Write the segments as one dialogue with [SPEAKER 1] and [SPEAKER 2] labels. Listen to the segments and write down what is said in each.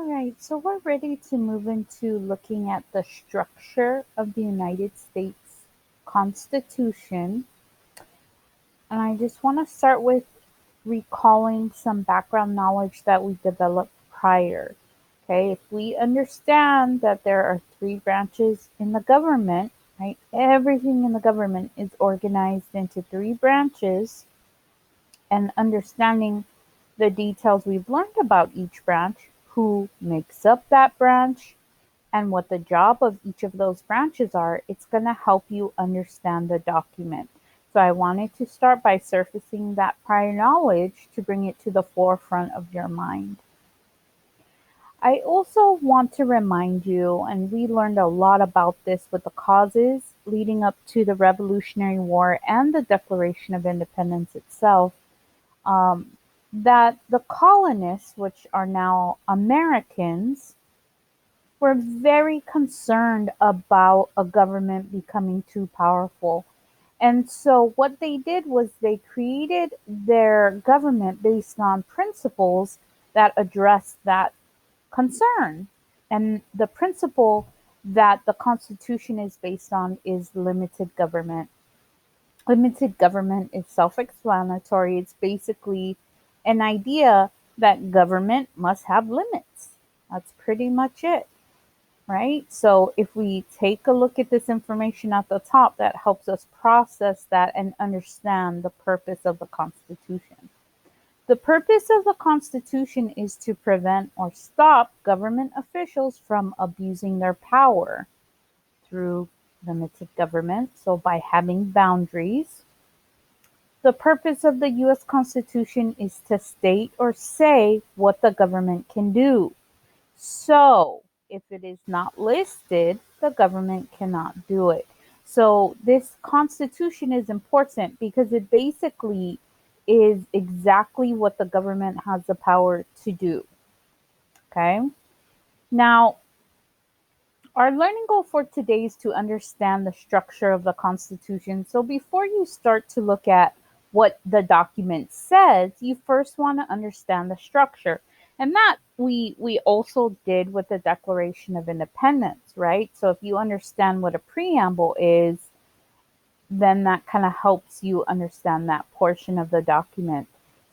[SPEAKER 1] All right, so we're ready to move into looking at the structure of the United States Constitution. And I just want to start with recalling some background knowledge that we developed prior. Okay, if we understand that there are three branches in the government, right? Everything in the government is organized into three branches, and understanding the details we've learned about each branch, who makes up that branch, and what the job of each of those branches are, it's going to help you understand the document. So I wanted to start by surfacing that prior knowledge to bring it to the forefront of your mind. I also want to remind you, and we learned a lot about this with the causes leading up to the Revolutionary War and the Declaration of Independence itself, um, that the colonists, which are now Americans, were very concerned about a government becoming too powerful. And so what they did was they created their government based on principles that address that concern. And the principle that the Constitution is based on is limited government. Limited government is self explanatory. It's basically an idea that government must have limits. That's pretty much it, right? So if we take a look at this information at the top, that helps us process that and understand the purpose of the Constitution. The purpose of the Constitution is to prevent or stop government officials from abusing their power through limited government, so by having boundaries. The purpose of the US Constitution is to state or say what the government can do. So, if it is not listed, the government cannot do it. So, this constitution is important because it basically is exactly what the government has the power to do. Okay. Now, our learning goal for today is to understand the structure of the Constitution. So, before you start to look at what the document says, you first want to understand the structure. And that we also did with the Declaration of Independence, right? So, if you understand what a preamble is, then that kind of helps you understand that portion of the document.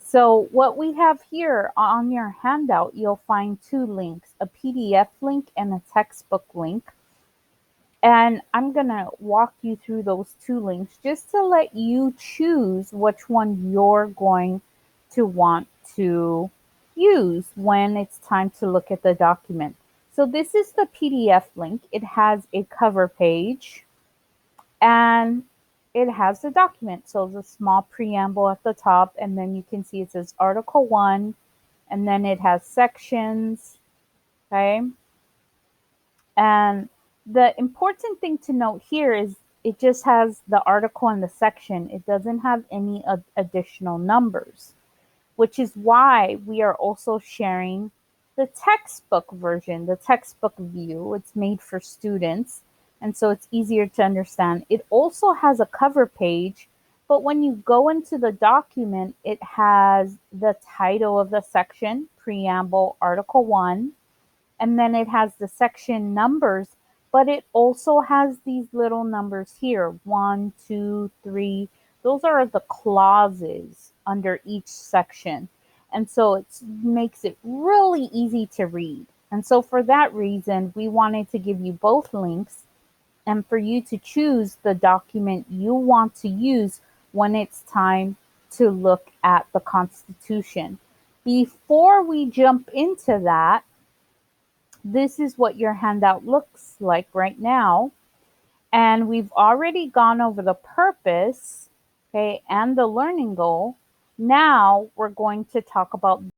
[SPEAKER 1] So what we have here on your handout, you'll find two links, a PDF link and a textbook link. And I'm going to walk you through those two links just to let you choose which one you're going to want to use when it's time to look at the document. So this is the PDF link. It has a cover page and it has the document. So the small preamble at the top, and then you can see it says Article 1, and then it has sections, okay? And the important thing to note here is it just has the article and the section. It doesn't have any additional numbers, which is why we are also sharing the textbook version, the textbook view. It's made for students, and so it's easier to understand. It also has a cover page, but when you go into the document, it has the title of the section, Preamble, Article 1, and then it has the section numbers, but it also has these little numbers here, 1, 2, 3. Those are the clauses under each section. And so it makes it really easy to read. And so for that reason, we wanted to give you both links and for you to choose the document you want to use when it's time to look at the Constitution. Before we jump into that, this is what your handout looks like right now. And we've already gone over the purpose, okay, and the learning goal. Now we're going to talk about